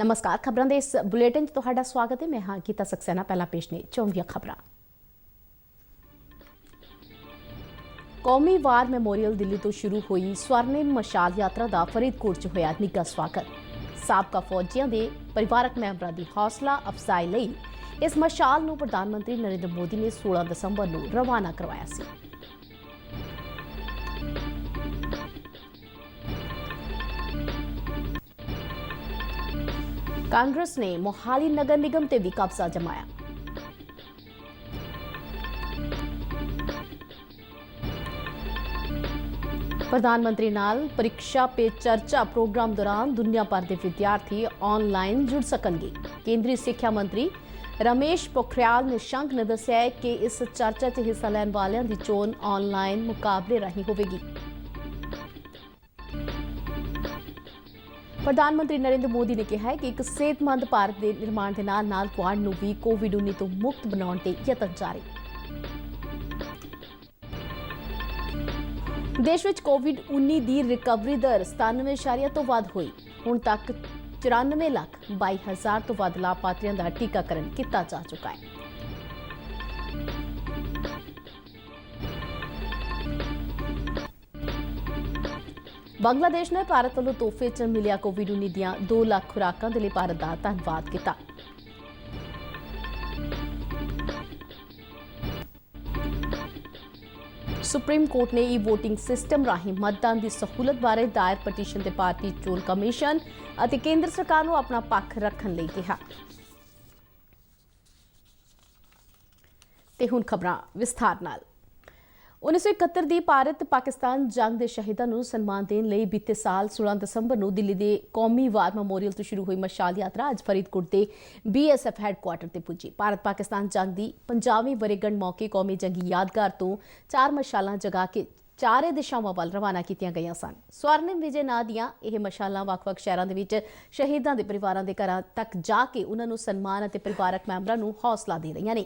नमस्कार, खबरों के इस बुलेटिन च तुहाडा स्वागत है। मैं हाँ गीता सक्सेना। पहला पेश ने चोण दी खबरां। कौमी वार मैमोरीअल दिल्ली तो शुरू हुई स्वर्णिम मशाल यात्रा का फरीदकोट च होया निੱਘਾ स्वागत। साबका फौजियों के परिवारक मैंबरों की हौसला अफजाई लई इस मशाल नूं प्रधानमंत्री नरेंद्र मोदी ने 16 दसंबर नूं रवाना करवाया सी। कांग्रेस ने मोहाली नगर निगम ते भी कब्जा जमाया। प्रधानमंत्री नाल परीक्षा पे चर्चा प्रोग्राम दौरान दुनिया भर के विद्यार्थी ऑनलाइन जुड़ सकणगे। केंद्रीय सिक्ख्या मंत्री रमेश पोखरियाल निशंक ने दस्सिया है कि इस चर्चा च हिस्सा लैण वालियां दी चोण ऑनलाइन मुकाबले राहीं होवेगी। प्रधानमंत्री नरेंद्र मोदी ने कहा है कि एक सेहतमंद भारत के निर्माण के नाल तुहाड नूं भी कोविड-19 तो मुक्त बनाउण ते यतन जारी। देश विच कोविड-19 की रिकवरी दर 97% तो वध हुई। हुण तक 94,22,000 तो वध लाभार्थियों का टीकाकरण किया जा चुका है। बांग्लादेश ने भारत वालों तोहफे च मिलिया कोविड-19 दियां 2 लाख खुराकां दे लई भारत का धन्नवाद किया। सुप्रीम कोर्ट ने ई वोटिंग सिस्टम राਹੀਂ मतदान की सहूलत बारे दायर पटीशन ते भारतीय चोण कमीशन ਅਤੇ केंद्र सरकार ਨੂੰ अपना पक्ष रखने ਲਈ ਕਿਹਾ। ਤੇ ਹੁਣ ਖਬਰਾਂ ਵਿਸਥਾਰ ਨਾਲ। 1971 ਦੀ ਭਾਰਤ ਪਾਕਿਸਤਾਨ ਜੰਗ ਦੇ ਸ਼ਹੀਦਾਂ ਨੂੰ ਸਨਮਾਨ ਦੇਣ ਲਈ ਬੀਤੇ ਸਾਲ 16 ਦਸੰਬਰ ਨੂੰ ਦਿੱਲੀ ਦੇ ਕੌਮੀ ਵਾਰ ਮੈਮੋਰੀਅਲ ਤੋਂ ਸ਼ੁਰੂ ਹੋਈ ਮਸ਼ਾਲ ਯਾਤਰਾ ਅੱਜ ਫਰੀਦਕੋਟ ਦੇ BSF ਹੈੱਡਕੁਆਰਟਰ ਤੇ ਪੁੱਜੀ। ਭਾਰਤ ਪਾਕਿਸਤਾਨ ਜੰਗ ਦੀ 50ਵੀਂ ਵਰ੍ਹੇਗੰਢ ਮੌਕੇ ਕੌਮੀ ਜੰਗੀ ਯਾਦਗਾਰ ਤੋਂ 4 ਮਸ਼ਾਲਾਂ ਜਗਾ ਕੇ ਚਾਰੇ ਦਿਸ਼ਾਵਾਂ ਵੱਲ ਰਵਾਨਾ ਕੀਤੀਆਂ ਗਈਆਂ ਸਨ। ਸਵਰਨਿਮ ਵਿਜੇ ਨਾਂ ਦੀਆਂ ਇਹ ਮਸ਼ਾਲਾਂ ਵੱਖ-ਵੱਖ ਸ਼ਹਿਰਾਂ ਦੇ ਵਿੱਚ ਸ਼ਹੀਦਾਂ ਦੇ ਪਰਿਵਾਰਾਂ ਦੇ ਘਰਾਂ ਤੱਕ ਜਾ ਕੇ ਉਹਨਾਂ ਨੂੰ ਸਨਮਾਨ ਅਤੇ ਪਰਿਵਾਰਕ ਮੈਂਬਰਾਂ ਨੂੰ ਹੌਸਲਾ ਦੇ ਰਹੀਆਂ ਨੇ।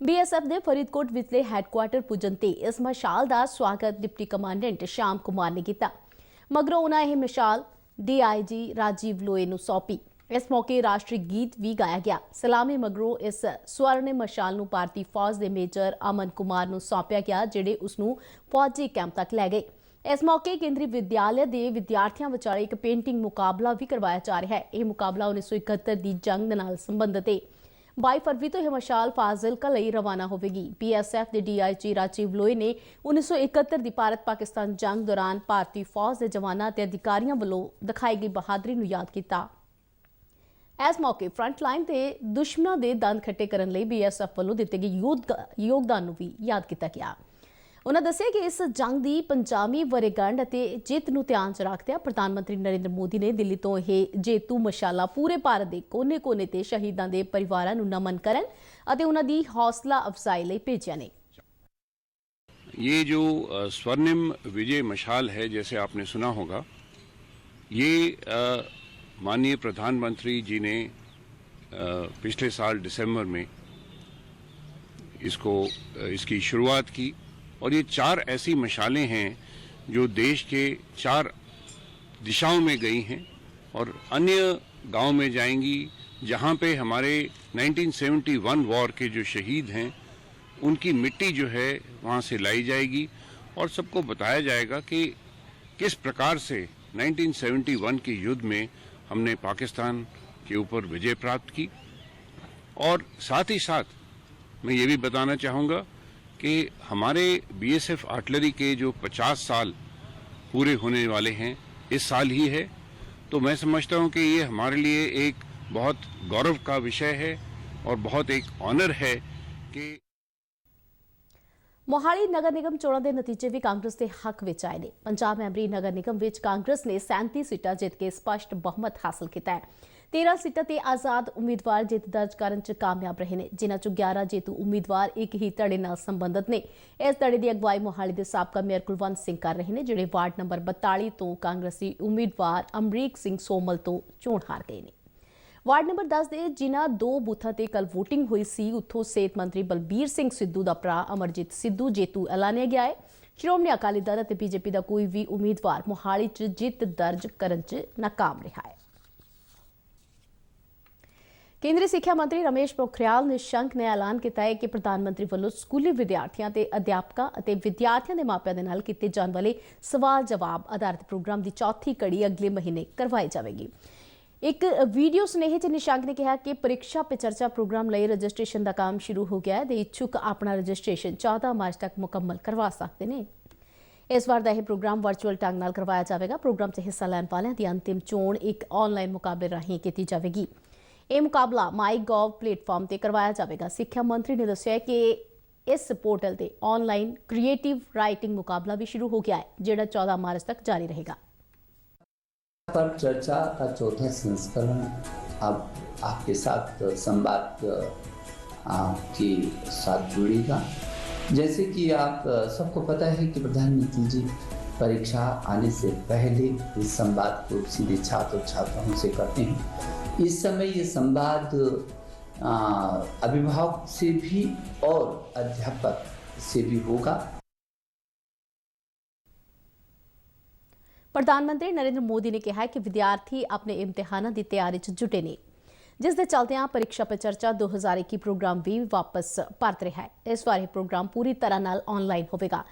BSF ਦੇ ਫਰੀਦਕੋਟ ਵਿਚਲੇ ਹੈੱਡਕੁਆਰਟਰ ਪੁੱਜਣ ਤੇ ਇਸ ਮਸ਼ਾਲ ਦਾ ਸਵਾਗਤ ਡਿਪਟੀ ਕਮਾਂਡੈਂਟ ਸ਼ਾਮ ਕੁਮਾਰ ਨੇ ਕੀਤਾ। ਮਗਰੋਂ ਉਹਨਾਂ ਇਹ ਮਸ਼ਾਲ DIG ਰਾਜੀਵ ਲੋਏ ਨੂੰ ਸੌਂਪੀ। इस मौके राष्ट्रीय गीत भी गाया गया। सलामी मगरों इस स्वर्णिम मशाल नूं भारतीय फौज के मेजर अमन कुमार नूं सौंपिया गया, जिहड़े उसनूं फौजी कैंप तक लै गए। इस मौके केंद्रीय विद्यालय के विद्यार्थियों विचाले एक पेंटिंग मुकाबला भी करवाया जा रहा है। यह मुकाबला 1971 की जंग नाल संबंधित है। 22 फरवरी तो यह मशाल फाजिलका लई रवाना होगी। BSF के DIG राजीव लोए ने 1971 की भारत पाकिस्तान जंग दौरान भारतीय फौज के जवानों और अधिकारियों वालों दिखाई गई बहादरी नूं याद किया। इस मौके फ्रंट लाइन से दुश्मनों के दंद खट्टे करने लई BSF वालों दिते गए योगदान नूं भी याद किया गया। उन्होंने दस्सिया कि इस जंग की 50वीं वर੍ਹੇਗੰਢ ਅਤੇ ਜਿੱਤ ਨੂੰ ਧਿਆਨ 'ਚ ਰੱਖਦਿਆਂ ਪ੍ਰਧਾਨਮੰत्री नरेंद्र मोदी ने दिल्ली तो यह जेतू मशाला पूरे भारत के कोने-कोने ते शहीदों के परिवारों नूं नमन करन ਅਤੇ उन्हां दी हौसला अफजाई लई भेजिया ने। ये जो स्वर्णिम विजय मशाल है, जैसे आपने सुना होगा, ये माननीय प्रधानमंत्री जी ने पिछले साल दिसंबर में इसकी शुरुआत की। और ये 4 ऐसी मशालें हैं जो देश के 4 दिशाओं में गई हैं और अन्य गांव में जाएंगी, जहां पे हमारे 1971 वॉर के जो शहीद हैं उनकी मिट्टी जो है वहां से लाई जाएगी और सबको बताया जाएगा कि किस प्रकार से 1971 के युद्ध में हमने पाकिस्तान के ऊपर विजय प्राप्त की। और साथ ही साथ मैं ये भी बताना चाहूँगा कि हमारे BSF आर्टिलरी के जो 50 साल पूरे होने वाले हैं इस साल ही है, तो मैं समझता हूँ कि ये हमारे लिए एक बहुत गौरव का विषय है और बहुत एक ऑनर है कि मोहाली नगर निगम चोणों के नतीजे भी कांग्रेस के हक में आए हैं। पंजाब मैंबरी नगर निगम में कांग्रेस ने 37 सीटां जित के स्पष्ट बहुमत हासिल किया है। 13 सीटां ते आजाद उम्मीदवार जित दर्ज करने च कामयाब रहे हैं, जिन्हां चों 11 जेतू उम्मीदवार एक ही धड़े नाल संबंधित ने। इस धड़े की अगवाई मोहाली के साबका मेयर कुलवंत सिंह कर रहे हैं, जिहड़े वार्ड नंबर 42 तो कांग्रेसी उम्मीदवार अमरीक सिंह सोमल तो चोण हार गए हैं। वार्ड नंबर 10 के जिन्हां 2 बूथों पर कल वोटिंग हुई सी, उत्थों सेहत मंत्री बलबीर सिंह सिद्धू का भरा अमरजीत सिद्धू जेतू ऐलानिया गया है। श्रोमणी अकाली दल और BJP का कोई भी उम्मीदवार मोहाली च जित दर्ज करने च नाकाम रहा है। ਕੇਂਦਰੀ ਸਿੱਖਿਆ ਮੰਤਰੀ ਰਮੇਸ਼ ਪੋਖਰਿਆਲ ਨਿਸ਼ੰਕ ਨੇ ਐਲਾਨ ਕੀਤਾ ਹੈ ਕਿ ਪ੍ਰਧਾਨ ਮੰਤਰੀ ਵੱਲੋਂ ਸਕੂਲੀ ਵਿਦਿਆਰਥੀਆਂ ਤੇ ਅਧਿਆਪਕਾਂ ਅਤੇ ਵਿਦਿਆਰਥੀਆਂ ਦੇ ਮਾਪਿਆਂ ਦੇ ਨਾਲ ਕੀਤੇ ਜਾਣ ਵਾਲੇ ਸਵਾਲ ਜਵਾਬ ਆਧਾਰਿਤ ਪ੍ਰੋਗਰਾਮ ਦੀ ਚੌਥੀ ਕੜੀ ਅਗਲੇ ਮਹੀਨੇ ਕਰਵਾਈ ਜਾਵੇਗੀ। ਇੱਕ ਵੀਡੀਓ ਸੁਨੇਹੇ 'ਚ ਨਿਸ਼ੰਕ ਨੇ ਕਿਹਾ ਕਿ ਪ੍ਰੀਖਿਆ ਪੇ ਚਰਚਾ ਪ੍ਰੋਗਰਾਮ ਲਈ ਰਜਿਸਟ੍ਰੇਸ਼ਨ ਦਾ ਕੰਮ ਸ਼ੁਰੂ ਹੋ ਗਿਆ ਹੈ ਤੇ ਇੱਛੁਕ ਆਪਣਾ ਰਜਿਸਟ੍ਰੇਸ਼ਨ 14 ਮਾਰਚ ਤੱਕ ਮੁਕੰਮਲ ਕਰਵਾ ਸਕਦੇ ਨੇ। ਇਸ ਵਾਰ ਦਾ ਇਹ ਪ੍ਰੋਗਰਾਮ ਵਰਚੁਅਲ ਢੰਗ ਨਾਲ ਕਰਵਾਇਆ ਜਾਵੇਗਾ। ਪ੍ਰੋਗਰਾਮ 'ਚ ਹਿੱਸਾ ਲੈਣ ਵਾਲਿਆਂ ਦੀ ਅੰਤਿਮ ਚੋਣ ਇੱਕ ਆਨਲਾਈਨ ਮੁਕਾਬਲੇ ਰਾਹੀਂ ਕੀਤੀ ਜਾਵੇਗੀ। ਇਹ ਮੁਕਾਬਲਾ ਮਾਈਗੋਵ ਪਲੇਟਫਾਰਮ ਤੇ ਕਰਵਾਇਆ ਜਾਵੇਗਾ। ਸਿੱਖਿਆ ਮੰਤਰੀ ਨੇ ਦੱਸਿਆ ਕਿ ਇਸ ਪੋਰਟਲ ਤੇ ਆਨਲਾइन क्रिएटिव राइटिंग मुकाबला भी शुरू हो गया है, जेड़ा 14 मार्च तक जारी रहेगा। पर चर्चा का चौथा संस्करण अब आपके साथ संवाद के साथ जुड़ेगा। जैसे कि आप सबको पता है कि प्रधानमंत्री जी परीक्षा आने से पहले इस संवाद को सीधे छात्र और छात्राओं से करते हैं। इस समय ये संवाद अभिभावक से भी और अध्यापक से भी होगा। ਪ੍ਰਧਾਨ ਮੰਤਰੀ ਨਰਿੰਦਰ ਮੋਦੀ ਨੇ ਕਿਹਾ ਹੈ ਕਿ ਵਿਦਿਆਰਥੀ ਆਪਣੇ ਇਮਤਿਹਾਨਾਂ ਦੀ ਤਿਆਰੀ 'ਚ ਜੁਟੇ ਨੇ, ਜਿਸ ਦੇ ਚਲਦਿਆਂ ਪ੍ਰੀਖਿਆ ਪੇ ਚਰਚਾ 2021 ਪ੍ਰੋਗਰਾਮ ਵੀ ਵਾਪਸ ਪਰਤ ਰਿਹਾ ਹੈ। ਇਸ ਵਾਰ ਇਹ ਪ੍ਰੋਗਰਾਮ ਪੂਰੀ ਤਰ੍ਹਾਂ ਨਾਲ ਆਨਲਾਈਨ ਹੋਵੇਗਾ।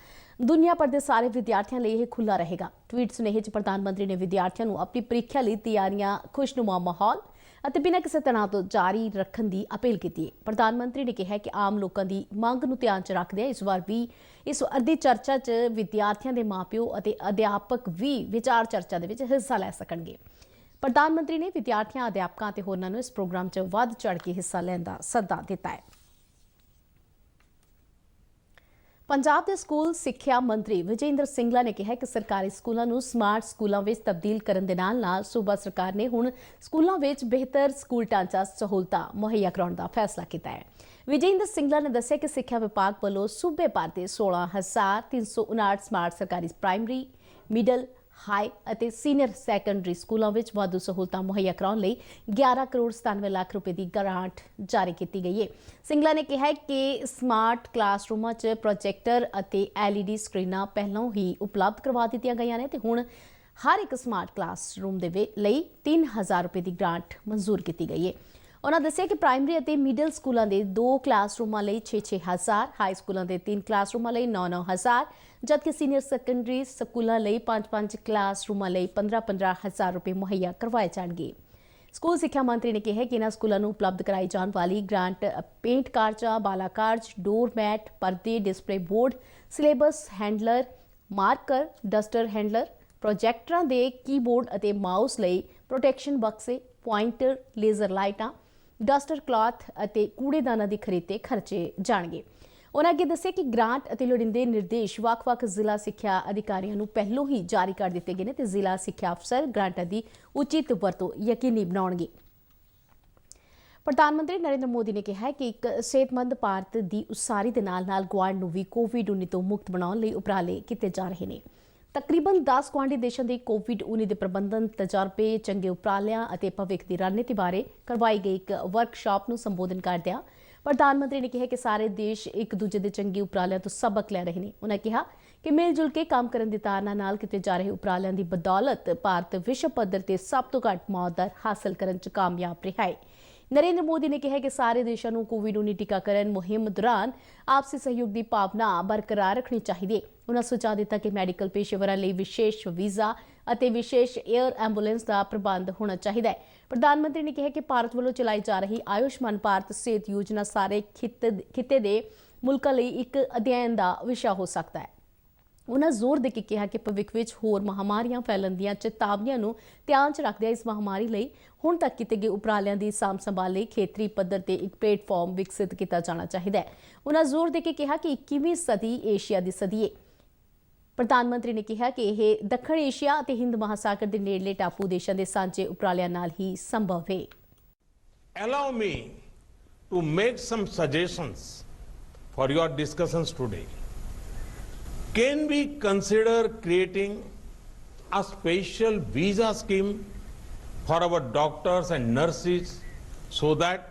ਦੁਨੀਆ ਭਰ ਦੇ ਸਾਰੇ ਵਿਦਿਆਰਥੀਆਂ ਲਈ ਇਹ ਖੁੱਲ੍ਹਾ ਰਹੇਗਾ। ਟਵੀਟ ਸੁਨੇਹੇ 'ਚ ਪ੍ਰਧਾਨ ਮੰਤਰੀ ਨੇ ਵਿਦਿਆਰਥੀਆਂ ਨੂੰ ਆਪਣੀ ਪ੍ਰੀਖਿਆ ਲਈ ਤਿਆਰੀਆਂ ਖੁਸ਼ਨੁਮਾ ਮਾਹੌਲ ਅਤੇ ਬਿਨਾਂ ਕਿਸੇ ਤਣਾਅ ਤੋਂ ਜਾਰੀ ਰੱਖਣ ਦੀ ਅਪੀਲ ਕੀਤੀ ਹੈ। ਪ੍ਰਧਾਨ ਮੰਤਰੀ ਨੇ ਕਿਹਾ ਕਿ ਆਮ ਲੋਕਾਂ ਦੀ ਮੰਗ ਨੂੰ ਧਿਆਨ 'ਚ ਰੱਖਦਿਆਂ ਇਸ ਵਾਰ ਵੀ ਇਸ ਵਾਰ ਦੀ ਚਰਚਾ 'ਚ ਵਿਦਿਆਰਥੀਆਂ ਦੇ ਮਾਪਿਓ ਅਤੇ ਅਧਿਆਪਕ ਵੀ ਵਿਚਾਰ ਚਰਚਾ ਦੇ ਵਿੱਚ ਹਿੱਸਾ ਲੈ ਸਕਣਗੇ। ਪ੍ਰਧਾਨ ਮੰਤਰੀ ਨੇ ਵਿਦਿਆਰਥੀਆਂ, ਅਧਿਆਪਕਾਂ ਅਤੇ ਹੋਰਨਾਂ ਨੂੰ ਇਸ ਪ੍ਰੋਗਰਾਮ 'ਚ ਵੱਧ ਚੜ੍ਹ ਕੇ ਹਿੱਸਾ ਲੈਣ ਦਾ ਸੱਦਾ ਦਿੱਤਾ ਹੈ। ਪੰਜਾਬ ਦੇ ਸਕੂਲ ਸਿੱਖਿਆ ਮੰਤਰੀ ਵਿਜੇ ਇੰਦਰ ਸਿੰਗਲਾ ਨੇ ਕਿਹਾ ਕਿ ਸਰਕਾਰੀ ਸਕੂਲਾਂ ਨੂੰ ਸਮਾਰਟ ਸਕੂਲਾਂ ਵਿੱਚ ਤਬਦੀਲ ਕਰਨ ਦੇ ਨਾਲ-ਨਾਲ ਸੂਬਾ ਸਰਕਾਰ ਨੇ ਹੁਣ ਸਕੂਲਾਂ ਵਿੱਚ ਬਿਹਤਰ ਸਕੂਲ ਢਾਂਚਾ ਸਹੂਲਤਾਂ ਮੁਹੱਈਆ ਕਰਾਉਣ ਦਾ ਫੈਸਲਾ ਕੀਤਾ ਹੈ। ਵਿਜੇ ਇੰਦਰ ਸਿੰਗਲਾ ਨੇ ਦੱਸਿਆ ਕਿ ਸਿੱਖਿਆ ਵਿਭਾਗ ਵੱਲੋਂ ਸੂਬੇ ਭਰ ਦੇ 16,359 ਸਮਾਰਟ ਸਰਕਾਰੀ ਪ੍ਰਾਇਮਰੀ, ਮਿਡਲ, ਹਾਈ ਅਤੇ ਸੀਨੀਅਰ ਸੈਕੰਡਰੀ ਸਕੂਲਾਂ ਵਿੱਚ ਵਾਧੂ ਸਹੂਲਤਾਂ ਮੁਹੱਈਆ ਕਰਾਉਣ ਲਈ 11 ਕਰੋੜ 97 ਲੱਖ ਰੁਪਏ ਦੀ ਗ੍ਰਾਂਟ ਜਾਰੀ ਕੀਤੀ ਗਈ ਹੈ। ਸਿੰਗਲਾ ਨੇ ਕਿਹਾ ਕਿ ਸਮਾਰਟ ਕਲਾਸਰੂਮਾਂ 'ਚ ਪ੍ਰੋਜੈਕਟਰ ਅਤੇ LED ਸਕਰੀਨਾਂ ਪਹਿਲਾਂ ਹੀ ਉਪਲਬਧ ਕਰਵਾ ਦਿੱਤੀਆਂ ਗਈਆਂ ਨੇ ਤੇ ਹੁਣ ਹਰ ਇੱਕ ਸਮਾਰਟ ਕਲਾਸਰੂਮ ਦੇ ਲਈ 3000 ਰੁਪਏ ਦੀ ਗ੍ਰਾਂਟ ਮਨਜ਼ੂਰ ਕੀਤੀ ਗਈ ਹੈ। ਉਹਨਾਂ ਦੱਸਿਆ ਕਿ ਪ੍ਰਾਇਮਰੀ ਅਤੇ ਮਿਡਲ ਸਕੂਲਾਂ ਦੇ 2 ਕਲਾਸਰੂਮਾਂ ਲਈ 6,000, ਹਾਈ ਸਕੂਲਾਂ ਦੇ 3 ਕਲਾਸਰੂਮਾਂ ਲਈ 9,000, ਜਦਕਿ ਸੀਨੀਅਰ ਸੈਕੰਡਰੀ ਸਕੂਲਾਂ ਲਈ 5 ਕਲਾਸਰੂਮਾਂ ਲਈ 15,000 ਰੁਪਏ ਮੁਹੱਈਆ ਕਰਵਾਏ ਜਾਣਗੇ। ਸਕੂਲ ਸਿੱਖਿਆ ਮੰਤਰੀ ਨੇ ਕਿਹਾ ਕਿ ਇਹਨਾਂ ਸਕੂਲਾਂ ਨੂੰ ਉਪਲਬਧ ਕਰਾਈ ਜਾਣ ਵਾਲੀ ਗ੍ਰਾਂਟ ਪੇਂਟ ਕਾਰਜਾਂ, ਬਾਲਾ ਕਾਰਜ, ਡੋਰ ਮੈਟ, ਪਰਦੇ, display board, syllabus handler, marker, duster handler, ਪ੍ਰੋਜੈਕਟਰਾਂ ਦੇ ਕੀਬੋਰਡ ਅਤੇ ਮਾਊਸ ਲਈ ਪ੍ਰੋਟੈਕਸ਼ਨ ਬਕਸੇ, ਪੁਆਇੰਟਰ, ਲੇਜ਼ਰ ਲਾਈਟਾਂ, ਡਸਟਰ ਕਲੌਥ ਅਤੇ ਕੂੜੇਦਾਨਾਂ ਦੀ ਖਰੀਦ ਤੇ ਖਰਚੇ ਜਾਣਗੇ। ਉਹਨਾਂ ਅੱਗੇ ਦੱਸਿਆ ਕਿ ਗ੍ਰਾਂਟ ਅਤੇ ਲੋੜੀਂਦੇ ਨਿਰਦੇਸ਼ ਵੱਖ-ਵੱਖ ਜ਼ਿਲ੍ਹਾ ਸਿੱਖਿਆ ਅਧਿਕਾਰੀਆਂ ਨੂੰ ਪਹਿਲੋਂ ਹੀ ਜਾਰੀ ਕਰ ਦਿੱਤੇ ਗਏ ਨੇ ਤੇ ਜ਼ਿਲ੍ਹਾ ਸਿੱਖਿਆ ਅਫਸਰ ਗ੍ਰਾਂਟਾਂ ਦੀ ਉਚਿਤ ਵਰਤੋਂ ਯਕੀਨੀ ਬਣਾਉਣਗੇ। ਪ੍ਰਧਾਨ ਮੰਤਰੀ ਨਰਿੰਦਰ ਮੋਦੀ ਨੇ ਕਿਹਾ ਹੈ ਕਿ ਇੱਕ ਸਿਹਤਮੰਦ ਭਾਰਤ ਦੀ ਉਸਾਰੀ ਦੇ ਨਾਲ-ਨਾਲ ਗੁਆਂਢ ਨੂੰ ਵੀ ਕੋਵਿਡ-19 ਤੋਂ ਮੁਕਤ ਬਣਾਉਣ ਲਈ ਉਪਰਾਲੇ ਕੀਤੇ ਜਾ ਰਹੇ ਨੇ। ਤਕਰੀਬਨ 10 ਗੁਆਂਢੀ ਦੇਸ਼ਾਂ ਦੇ ਕੋਵਿਡ-19 ਦੇ ਪ੍ਰਬੰਧਨ ਤਜਰਬੇ, ਚੰਗੇ ਉਪਰਾਲਿਆਂ ਅਤੇ ਭਵਿੱਖ ਦੀ ਰਣਨੀਤੀ ਬਾਰੇ ਕਰਵਾਈ ਗਈ ਇੱਕ ਵਰਕਸ਼ਾਪ ਨੂੰ ਸੰਬੋਧਨ ਕਰਦਿਆਂ ਪ੍ਰਧਾਨ ਮੰਤਰੀ ਨੇ ਕਿਹਾ ਕਿ ਸਾਰੇ ਦੇਸ਼ ਇੱਕ ਦੂਜੇ ਦੇ ਚੰਗੇ ਉਪਰਾਲਿਆਂ ਤੋਂ ਸਬਕ ਲੈ ਰਹੇ ਨੇ। ਉਹਨਾਂ ਕਿਹਾ ਕਿ ਮਿਲ ਜੁਲ ਕੇ ਕੰਮ ਕਰਨ ਦੀ ਤਾਰਨਾ ਨਾਲ ਕੀਤੇ ਜਾ ਰਹੇ ਉਪਰਾਲਿਆਂ ਦੀ ਬਦੌਲਤ ਭਾਰਤ ਵਿਸ਼ਵ ਪੱਧਰ ਤੇ ਸਭ ਤੋਂ ਘੱਟ ਮੌਤ ਦਰ ਹਾਸਲ ਕਰਨ 'ਚ ਕਾਮਯਾਬ ਰਿਹਾ ਹੈ। ਨਰਿੰਦਰ ਮੋਦੀ ਨੇ ਕਿਹਾ ਕਿ ਸਾਰੇ ਦੇਸ਼ਾਂ ਨੂੰ ਕੋਵਿਡ-19 ਟੀਕਾਕਰਨ ਮੁਹਿੰਮ ਦੌਰਾਨ ਆਪਸੀ ਸਹਿਯੋਗ ਦੀ ਭਾਵਨਾ ਬਰਕਰਾਰ ਰੱਖਣੀ ਚਾਹੀਦੀ ਹੈ। ਉਹਨਾਂ ਸੁਝਾਅ ਦਿੱਤਾ ਕਿ ਮੈਡੀਕਲ ਪੇਸ਼ੇਵਰਾਂ ਲਈ ਵਿਸ਼ੇਸ਼ ਵੀਜ਼ਾ ਅਤੇ ਵਿਸ਼ੇਸ਼ 에ਅਰ ਐਂਬੂਲੈਂਸ ਦਾ ਪ੍ਰਬੰਧ ਹੋਣਾ ਚਾਹੀਦਾ ਹੈ। ਪ੍ਰਧਾਨ ਮੰਤਰੀ ਨੇ ਕਿਹਾ ਕਿ ਭਾਰਤ ਵੱਲੋਂ ਚਲਾਈ ਜਾ ਰਹੀ ਆਯੁਸ਼ਮਾਨ ਭਾਰਤ ਸਿਹਤ ਯੋਜਨਾ ਸਾਰੇ ਖਿੱਤੇ ਦੇ ਮੁਲਕਾਂ ਲਈ ਇੱਕ ਅਧਿਐਨ ਦਾ ਵਿਸ਼ਾ ਹੋ ਸਕਦਾ ਹੈ। ਉਹਨਾਂ ਜ਼ੋਰ ਦੇ ਕੇ ਕਿਹਾ ਕਿ ਭਵਿੱਖ ਵਿੱਚ ਹੋਰ ਮਹਾਮਾਰੀਆਂ ਫੈਲਣ ਦੀਆਂ ਚੇਤਾਵਨੀਆਂ ਨੂੰ ਧਿਆਨ 'ਚ ਰੱਖਦਿਆਂ ਇਸ ਮਹਾਮਾਰੀ ਲਈ ਹੁਣ ਤੱਕ ਕੀਤੇ ਗਏ ਉਪਰਾਲਿਆਂ ਦੀ ਸਾਂਭ ਸੰਭਾਲ ਲਈ ਖੇਤਰੀ ਪੱਧਰ ਤੇ ਇੱਕ ਪਲੇਟਫਾਰਮ ਵਿਕਸਿਤ ਕੀਤਾ ਜਾਣਾ ਚਾਹੀਦਾ ਹੈ। ਉਹਨਾਂ ਜ਼ੋਰ ਦੇ ਕੇ ਕਿਹਾ ਕਿ 21ਵੀਂ ਸਦੀ ਏਸ਼ੀਆ ਦੀ ਸਦੀ ਹੈ। ਪ੍ਰਧਾਨ ਮੰਤਰੀ ਨੇ ਕਿਹਾ ਕਿ ਇਹ ਦੱਖਣ ਏਸ਼ੀਆ ਅਤੇ ਹਿੰਦ ਮਹਾਸਾਗਰ ਦੇ ਨੇੜਲੇ ਟਾਪੂ ਦੇਸ਼ਾਂ ਦੇ ਸਾਂਝੇ ਉਪਰਾਲਿਆਂ ਨਾਲ ਹੀ ਸੰਭਵ ਹੈ। Allow me to make some suggestions for your discussions today. Can we consider creating a special visa scheme for our doctors and nurses so that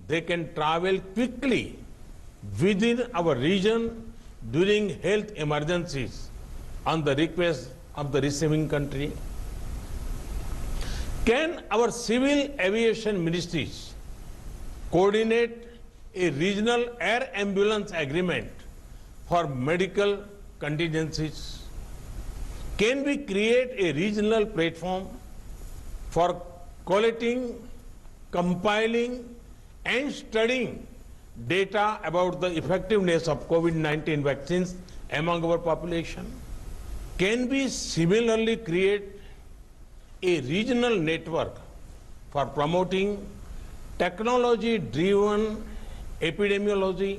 they can travel quickly within our region during health emergencies on the request of the receiving country? Can our civil aviation ministries coordinate a regional air ambulance agreement for medical contingencies? Can we create a regional platform for collating, compiling and studying data about the effectiveness of COVID-19 vaccines among our population? Can we similarly create a regional network for promoting technology-driven epidemiology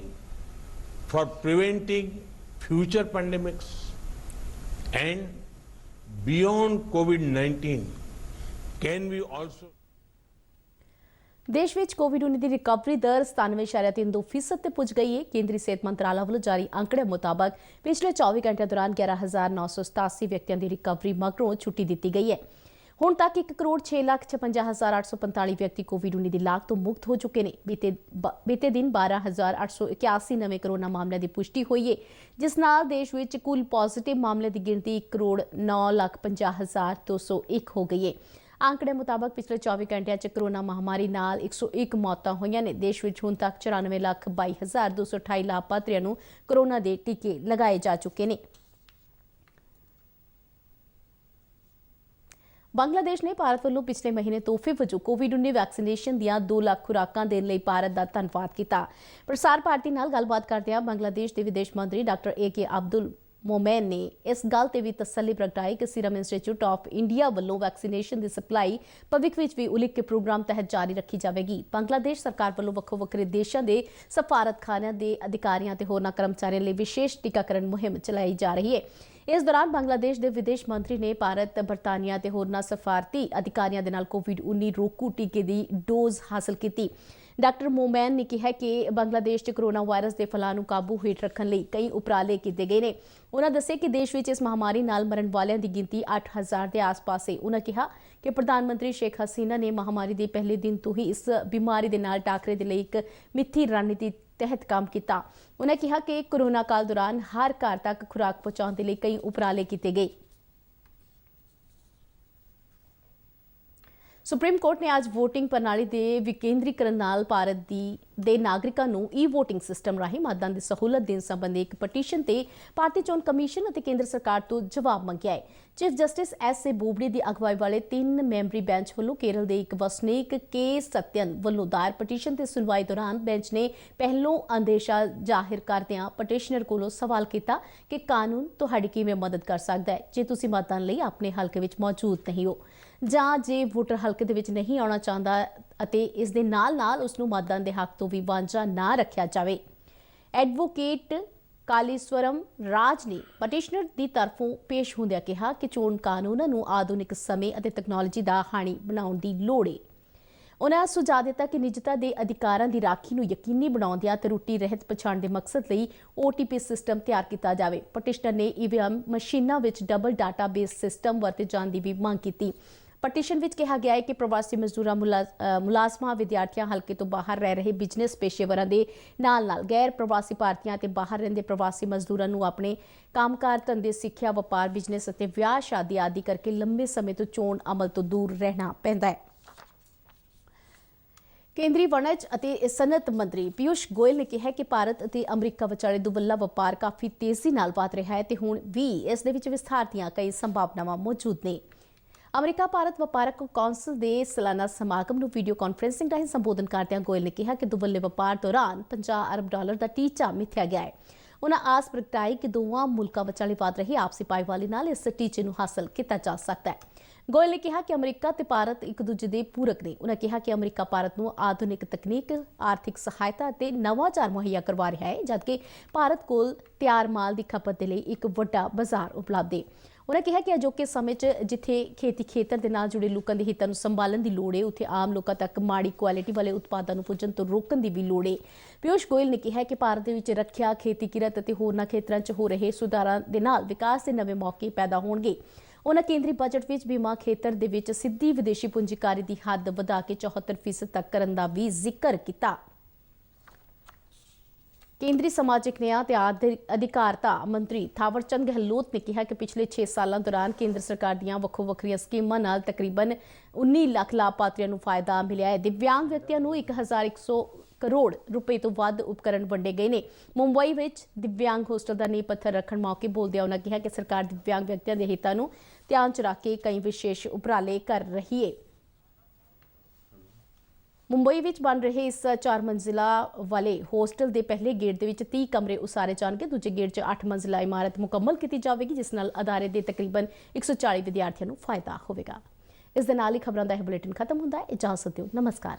for preventing future pandemics? And beyond COVID-19, can we also ਦੇਸ਼ ਵਿੱਚ ਕੋਵਿਡ-19 ਦੀ recovery ਦਰ 97.32% ਤੇ ਪੁੱਜ ਗਈ ਹੈ। ਕੇਂਦਰੀ ਸਿਹਤ ਮੰਤਰਾਲਾ ਵੱਲੋਂ ਜਾਰੀ ਅੰਕੜਿਆਂ ਮੁਤਾਬਕ ਪਿਛਲੇ 24 ਘੰਟਿਆਂ ਦੌਰਾਨ 11,987 ਵਿਅਕਤੀਆਂ ਦੀ ਰਿਕਵਰੀ ਮਗਰੋਂ ਛੁੱਟੀ ਦਿੱਤੀ ਗਈ ਹੈ। ਹੁਣ ਤੱਕ 1,56,56,845 ਵਿਅਕਤੀ ਕੋਵਿਡ-19 ਦੀ ਲਾਗ ਤੋਂ ਮੁਕਤ ਹੋ ਚੁੱਕੇ ਨੇ। ਬੀਤੇ ਦਿਨ 12,881 ਨਵੇਂ ਕੋਰੋਨਾ ਮਾਮਲਿਆਂ ਦੀ ਪੁਸ਼ਟੀ ਹੋਈ ਹੈ, ਜਿਸ ਨਾਲ ਦੇਸ਼ ਵਿੱਚ ਕੁੱਲ ਪੋਜ਼ਿਟਿਵ ਮਾਮਲਿਆਂ ਦੀ ਗਿਣਤੀ 1,09,50,201 ਹੋ ਗਈ ਹੈ। ਆંકੜੇ ਮੁਤਾਬਕ ਪਿਛਲੇ 24 ਘੰਟਿਆਂ 'ਚ ਕੋਰੋਨਾ ਮਹਾਮਾਰੀ ਨਾਲ 101 ਮੌਤਾਂ ਹੋਈਆਂ ਨੇ। ਦੇਸ਼ ਵਿੱਚ ਹੁਣ ਤੱਕ 94,22,228 ਲਾਭਪਾਤਰੀਆਂ ਨੂੰ ਕੋਰੋਨਾ ਦੇ ਟੀਕੇ ਲਗਾਏ ਜਾ ਚੁੱਕੇ ਨੇ। ਬੰਗਲਾਦੇਸ਼ ਨੇ ਭਾਰਤ ਵੱਲੋਂ ਪਿਛਲੇ ਮਹੀਨੇ ਤੋਹਫੇ ਵਜੋਂ ਕੋਵਿਡ-19 ਵੈਕਸੀਨੇਸ਼ਨ ਦੀਆਂ 2 ਲੱਖ ਖੁਰਾਕਾਂ ਦੇਣ ਲਈ ਭਾਰਤ ਦਾ ਧੰਨਵਾਦ ਕੀਤਾ। ਪ੍ਰਸਾਰ ਭਾਰਤੀ ਨਾਲ ਗੱਲਬਾਤ ਕਰਦਿਆਂ ਬੰਗਲਾਦੇਸ਼ ਦੇ ਵਿਦੇਸ਼ ਮੰਤਰੀ ਡਾਕਟਰ AK ਅਬਦੁਲ ਮੋਮੈਨ ਨੇ ਇਸ ਗੱਲ ਤੇ ਵੀ ਤਸੱਲੀ ਪ੍ਰਗਟਾਈ ਕਿ ਸੀਰਮ ਇੰਸਟੀਚਿਊਟ ਆਫ ਇੰਡੀਆ ਵੱਲੋਂ ਵੈਕਸੀਨੇਸ਼ਨ ਦੀ ਸਪਲਾਈ ਭਵਿੱਖ ਵਿੱਚ ਵੀ ਉਲੀਕ ਕੇ ਪ੍ਰੋਗਰਾਮ ਤਹਿਤ ਜਾਰੀ ਰੱਖੀ ਜਾਵੇਗੀ। ਬੰਗਲਾਦੇਸ਼ ਸਰਕਾਰ ਵੱਲੋਂ ਵੱਖੋ-ਵੱਖਰੇ ਦੇਸ਼ਾਂ ਦੇ ਸਫਾਰਤਖਾਨਿਆਂ ਦੇ ਅਧਿਕਾਰੀਆਂ ਤੇ ਹੋਰਨਾਂ ਕਰਮਚਾਰੀਆਂ ਲਈ ਵਿਸ਼ੇਸ਼ ਟੀਕਾਕਰਨ ਮੁਹਿੰਮ ਚਲਾਈ ਜਾ ਰਹੀ ਹੈ। ਇਸ ਦੌਰਾਨ ਬੰਗਲਾਦੇਸ਼ ਦੇ ਵਿਦੇਸ਼ ਮੰਤਰੀ ਨੇ ਭਾਰਤ, ਬਰਤਾਨੀਆ ਤੇ ਹੋਰਨਾਂ ਸਫਾਰਤੀ ਅਧਿਕਾਰੀਆਂ ਦੇ ਨਾਲ ਕੋਵਿਡ-19 ਰੋਕੂ ਟੀਕੇ ਦੀ ਡੋਜ਼ ਹਾਸਲ ਕੀਤੀ। ਡਾਕਟਰ ਮੋਮੈਨ ਨੇ ਕਿਹਾ ਕਿ ਬੰਗਲਾਦੇਸ਼ 'ਚ ਕੋਰੋਨਾ ਵਾਇਰਸ ਦੇ ਫੈਲਾਅ ਨੂੰ ਕਾਬੂ ਹੇਠ ਰੱਖਣ ਲਈ ਕਈ ਉਪਰਾਲੇ ਕੀਤੇ ਗਏ ਨੇ। ਉਨ੍ਹਾਂ ਦੱਸਿਆ ਕਿ ਦੇਸ਼ ਵਿੱਚ ਇਸ ਮਹਾਮਾਰੀ ਨਾਲ ਮਰਨ ਵਾਲਿਆਂ ਦੀ ਗਿਣਤੀ 8,000 ਦੇ ਆਸ-ਪਾਸ ਹੈ। ਉਨ੍ਹਾਂ ਕਿਹਾ ਕਿ ਪ੍ਰਧਾਨ ਮੰਤਰੀ ਸ਼ੇਖ ਹਸੀਨਾ ਨੇ ਮਹਾਮਾਰੀ ਦੇ ਪਹਿਲੇ ਦਿਨ ਤੋਂ ਹੀ ਇਸ ਬਿਮਾਰੀ ਦੇ ਨਾਲ ਟਾਕਰੇ ਦੇ ਲਈ ਇੱਕ ਮਿੱਥੀ ਰਣਨੀਤੀ ਤਹਿਤ ਕੰਮ ਕੀਤਾ। ਉਨ੍ਹਾਂ ਕਿਹਾ ਕਿ ਕੋਰੋਨਾ ਕਾਲ ਦੌਰਾਨ ਹਰ ਘਰ ਤੱਕ ਖੁਰਾਕ ਪਹੁੰਚਾਉਣ ਦੇ ਲਈ ਕਈ ਉਪਰਾਲੇ ਕੀਤੇ ਗਏ। ਸੁਪਰੀਮ ਕੋਰਟ ਨੇ ਅੱਜ ਵੋਟਿੰਗ ਪ੍ਰਣਾਲੀ ਦੇ ਵਿਕੇਂਦਰੀਕਰਨ ਨਾਲ ਭਾਰਤ ਦੇ ਨਾਗਰਿਕਾਂ ਨੂੰ ਵੋਟਿੰਗ ਸਿਸਟਮ ਰਾਹੀਂ ਮਤਦਾਨ ਦੀ ਸਹੂਲਤ ਦੇਣ ਸੰਬੰਧੀ ਇੱਕ ਪਟੀਸ਼ਨ ਤੇ ਭਾਰਤੀ ਚੋਣ ਕਮਿਸ਼ਨ ਅਤੇ ਕੇਂਦਰ ਸਰਕਾਰ ਤੋਂ ਜਵਾਬ ਮੰਗਿਆ ਹੈ। Chief justice S.A. ਬੋਬਡੇ ਦੀ ਅਗਵਾਈ ਵਾਲੇ 3 ਮੈਂਬਰੀ ਬੈਂਚ ਵੱਲੋਂ ਕੇਰਲ ਦੇ ਇੱਕ ਵਸਨੀਕ ਕੇ ਸਤਿਅਨ ਵੱਲੋਂ ਦਾਇਰ ਪਟੀਸ਼ਨ ਤੇ ਸੁਣਵਾਈ ਦੌਰਾਨ ਬੈਂਚ ਨੇ ਪਹਿਲੋਂ ਅੰਦੇਸ਼ਾ ਜ਼ਾਹਿਰ ਕਰਦਿਆਂ ਪਟੀਸ਼ਨਰ ਕੋਲੋਂ ਸਵਾਲ ਕੀਤਾ ਕਿ ਕਾਨੂੰਨ ਤੁਹਾਡੀ ਕਿਵੇਂ ਮਦਦ ਕਰ ਸਕਦਾ ਹੈ ਜੇ ਤੁਸੀਂ ਮਤਦਾਨ ਲਈ ਆਪਣੇ ਹਲਕੇ ਵਿੱਚ ਮੌਜੂਦ ਨਹੀਂ ਹੋ, ਜਾਂ ਜੇ ਵੋਟਰ ਹਲਕੇ ਦੇ ਵਿੱਚ ਨਹੀਂ ਆਉਣਾ ਚਾਹੁੰਦਾ ਅਤੇ ਇਸ ਦੇ ਨਾਲ-ਨਾਲ ਉਸ ਨੂੰ ਮਤਦਾਨ ਦੇ ਹੱਕ ਤੋਂ ਵੀ ਵਾਂਝਾ ਨਾ ਰੱਖਿਆ ਜਾਵੇ। ਐਡਵੋਕੇਟ ਕਾਲੀਸਵਰਮ ਰਾਜ ਨੇ ਪਟੀਸ਼ਨਰ ਦੀ ਤਰਫੋਂ ਪੇਸ਼ ਹੁੰਦਿਆਂ ਕਿਹਾ ਕਿ ਚੋਣ ਕਾਨੂੰਨਾਂ ਨੂੰ ਆਧੁਨਿਕ ਸਮੇਂ ਅਤੇ ਤਕਨਾਲੋਜੀ ਦਾ ਹਾਣੀ ਬਣਾਉਣ ਦੀ ਲੋੜ ਹੈ। ਉਨ੍ਹਾਂ ਸੁਝਾਅ ਦਿੱਤਾ ਕਿ ਨਿੱਜਤਾ ਦੇ ਅਧਿਕਾਰਾਂ ਦੀ ਰਾਖੀ ਨੂੰ ਯਕੀਨੀ ਬਣਾਉਂਦਿਆਂ ਤਰੁੱਟੀ ਰਹਿਤ ਪਛਾਣ ਦੇ ਮਕਸਦ ਲਈ OTP ਸਿਸਟਮ ਤਿਆਰ ਕੀਤਾ ਜਾਵੇ। ਪਟੀਸ਼ਨਰ ਨੇ EVM ਮਸ਼ੀਨਾਂ ਵਿੱਚ ਡਬਲ ਡਾਟਾਬੇਸ ਸਿਸਟਮ ਵਰਤੇ ਜਾਣ ਦੀ ਵੀ ਮੰਗ ਕੀਤੀ। ਪਟੀਸ਼ਨ ਵਿੱਚ ਕਿਹਾ ਗਿਆ ਹੈ ਕਿ ਪ੍ਰਵਾਸੀ ਮਜ਼ਦੂਰਾਂ, ਮੁਲਾਜ਼ਮਾਂ, ਵਿਦਿਆਰਥੀਆਂ, ਹਲਕੇ ਤੋਂ ਬਾਹਰ ਰਹਿ ਰਹੇ ਬਿਜ਼ਨਸ ਪੇਸ਼ੇਵਰਾਂ ਦੇ ਨਾਲ-ਨਾਲ ਗੈਰ ਪ੍ਰਵਾਸੀ ਭਾਰਤੀਆਂ ਤੇ ਬਾਹਰ ਰਹਿੰਦੇ ਪ੍ਰਵਾਸੀ ਮਜ਼ਦੂਰਾਂ ਨੂੰ ਆਪਣੇ ਕੰਮਕਾਰ, ਧੰਦੇ, ਸਿੱਖਿਆ, ਵਪਾਰ, ਬਿਜ਼ਨਸ ਅਤੇ ਵਿਆਹ ਸ਼ਾਦੀ ਆਦਿ ਕਰਕੇ ਲੰਬੇ ਸਮੇਂ ਤੋਂ ਚੋਣ ਅਮਲ ਤੋਂ ਦੂਰ ਰਹਿਣਾ ਪੈਂਦਾ ਹੈ। ਕੇਂਦਰੀ ਵਣਜ ਅਤੇ ਸਨਅਤ ਮੰਤਰੀ ਪਿਊਸ਼ ਗੋਇਲ ਨੇ ਕਿਹਾ ਕਿ ਭਾਰਤ ਅਤੇ ਅਮਰੀਕਾ ਵਿਚਾਲੇ ਦੁਵੱਲਾ ਵਪਾਰ ਕਾਫੀ ਤੇਜ਼ੀ ਨਾਲ ਵਧ ਰਿਹਾ ਹੈ ਤੇ ਹੁਣ ਵੀ ਇਸ ਦੇ ਵਿੱਚ ਵਿਸਥਾਰ ਦੀਆਂ ਕਈ ਸੰਭਾਵਨਾਵਾਂ ਮੌਜੂਦ ਨੇ। ਅਮਰੀਕਾ ਭਾਰਤ ਵਪਾਰਕ ਕੌਂਸਲ ਦੇ ਸਾਲਾਨਾ ਸਮਾਗਮ ਨੂੰ ਵੀਡੀਓ ਕਾਨਫਰੰਸਿੰਗ ਰਾਹੀਂ ਸੰਬੋਧਨ ਕਰਦਿਆਂ ਗੋਇਲ ਨੇ ਕਿਹਾ ਕਿ ਦੁਵੱਲੇ ਵਪਾਰ ਦੌਰਾਨ $50 ਅਰਬ ਦਾ ਟੀਚਾ ਮਿਥਿਆ ਗਿਆ ਹੈ। ਉਨ੍ਹਾਂ ਆਸ ਪ੍ਰਗਟਾਈ ਕਿ ਦੋਵਾਂ ਮੁਲਕਾਂ ਵਿਚਾਲੇ ਵਧ ਰਹੀ ਆਪਸੀ ਭਾਈਵਾਲੀ ਨਾਲ ਇਸ ਟੀਚੇ ਨੂੰ ਹਾਸਲ ਕੀਤਾ ਜਾ ਸਕਦਾ ਹੈ। ਗੋਇਲ ਨੇ ਕਿਹਾ ਕਿ ਅਮਰੀਕਾ ਤੇ ਭਾਰਤ ਇੱਕ ਦੂਜੇ ਦੇ ਪੂਰਕ ਨੇ। ਉਨ੍ਹਾਂ ਕਿਹਾ ਕਿ ਅਮਰੀਕਾ ਭਾਰਤ ਨੂੰ ਆਧੁਨਿਕ ਤਕਨੀਕ, ਆਰਥਿਕ ਸਹਾਇਤਾ ਅਤੇ ਨਵਾਚਾਰ ਮੁਹੱਈਆ ਕਰਵਾ ਰਿਹਾ ਹੈ, ਜਦਕਿ ਭਾਰਤ ਕੋਲ ਤਿਆਰ ਮਾਲ ਦੀ ਖਪਤ ਦੇ ਲਈ ਇੱਕ ਵੱਡਾ ਬਾਜ਼ਾਰ ਉਪਲਬਧ ਹੈ। ਉਨ੍ਹਾਂ ਕਿਹਾ ਕਿ ਅਜੋਕੇ ਸਮੇਂ 'ਚ ਜਿੱਥੇ ਖੇਤੀ ਖੇਤਰ ਦੇ ਨਾਲ ਜੁੜੇ ਲੋਕਾਂ ਦੇ ਹਿੱਤਾਂ ਨੂੰ ਸੰਭਾਲਣ ਦੀ ਲੋੜ ਹੈ, ਉੱਥੇ ਆਮ ਲੋਕਾਂ ਤੱਕ ਮਾੜੀ ਕੁਆਲਿਟੀ ਵਾਲੇ ਉਤਪਾਦਾਂ ਨੂੰ ਪੁੱਜਣ ਤੋਂ ਰੋਕਣ ਦੀ ਵੀ ਲੋੜ ਹੈ। ਪਿਊਸ਼ ਗੋਇਲ ਨੇ ਕਿਹਾ ਕਿ ਭਾਰਤ ਦੇ ਵਿੱਚ ਰੱਖਿਆ, ਖੇਤੀ ਕਿਰਤ ਅਤੇ ਹੋਰਨਾਂ ਖੇਤਰਾਂ 'ਚ ਹੋ ਰਹੇ ਸੁਧਾਰਾਂ ਦੇ ਨਾਲ ਵਿਕਾਸ ਦੇ ਨਵੇਂ ਮੌਕੇ ਪੈਦਾ ਹੋਣਗੇ। ਉਨ੍ਹਾਂ ਕੇਂਦਰੀ ਬਜਟ ਵਿੱਚ ਬੀਮਾ ਖੇਤਰ ਦੇ ਵਿੱਚ ਸਿੱਧੀ ਵਿਦੇਸ਼ੀ ਪੂੰਜੀਕਾਰੀ ਦੀ ਹੱਦ ਵਧਾ ਕੇ 74% ਤੱਕ ਕਰਨ ਦਾ ਵੀ ਜ਼ਿਕਰ ਕੀਤਾ। ਕੇਂਦਰੀ ਸਮਾਜਿਕ ਨਿਆਂ ਤੇ ਅਧਿਕਾਰਤਾ ਮੰਤਰੀ ਥਾਵਰਚੰਦ ਗਹਿਲੋਤ ਨੇ ਕਿਹਾ ਕਿ ਪਿਛਲੇ 6 ਸਾਲਾਂ ਦੌਰਾਨ ਕੇਂਦਰ ਸਰਕਾਰ ਦੀਆਂ ਵੱਖੋ-ਵੱਖਰੀਆਂ ਸਕੀਮਾਂ ਨਾਲ ਤਕਰੀਬਨ 19 ਲੱਖ ਲਾਭਪਾਤਰੀਆਂ ਨੂੰ ਫਾਇਦਾ ਮਿਲਿਆ ਹੈ। ਦਿਵਿਆਂਗ ਵਿਅਕਤੀਆਂ ਨੂੰ 1,100 ਕਰੋੜ ਰੁਪਏ ਤੋਂ ਵੱਧ ਉਪਕਰਨ ਵੰਡੇ ਗਏ ਨੇ। ਮੁੰਬਈ ਵਿੱਚ ਦਿਵਿਆਂਗ ਹੋਸਟਲ ਦਾ ਨੀਂਹ ਪੱਥਰ ਰੱਖਣ ਮੌਕੇ ਬੋਲਦਿਆਂ ਉਹਨਾਂ ਕਿਹਾ ਕਿ ਸਰਕਾਰ ਦਿਵਿਆਂਗ ਵਿਅਕਤੀਆਂ ਦੇ ਹਿੱਤਾਂ ਨੂੰ ਧਿਆਨ 'ਚ ਰੱਖ ਕੇ ਕਈ ਵਿਸ਼ੇਸ਼ ਉਪਰਾਲੇ ਕਰ ਰਹੀ ਹੈ। ਮੁੰਬਈ ਵਿੱਚ ਬਣ ਰਹੇ ਇਸ 4 ਮੰਜ਼ਿਲਾ ਵਾਲੇ ਹੋਸਟਲ ਦੇ ਪਹਿਲੇ ਗੇਟ ਦੇ ਵਿੱਚ 30 ਕਮਰੇ ਉਸਾਰੇ ਜਾਣਗੇ। ਦੂਜੇ ਗੇਟ 'ਚ 8 ਮੰਜ਼ਿਲਾ ਇਮਾਰਤ ਮੁਕੰਮਲ ਕੀਤੀ ਜਾਵੇਗੀ, ਜਿਸ ਨਾਲ ਅਦਾਰੇ ਦੇ ਤਕਰੀਬਨ 140 ਵਿਦਿਆਰਥੀਆਂ ਨੂੰ ਫਾਇਦਾ ਹੋਵੇਗਾ। ਇਸ ਦੇ ਨਾਲ ਹੀ ਖਬਰਾਂ ਦਾ ਇਹ ਬੁਲੇਟਿਨ ਖਤਮ ਹੁੰਦਾ ਹੈ। ਇਜਾਜ਼ਤ ਦਿਓ, ਨਮਸਕਾਰ।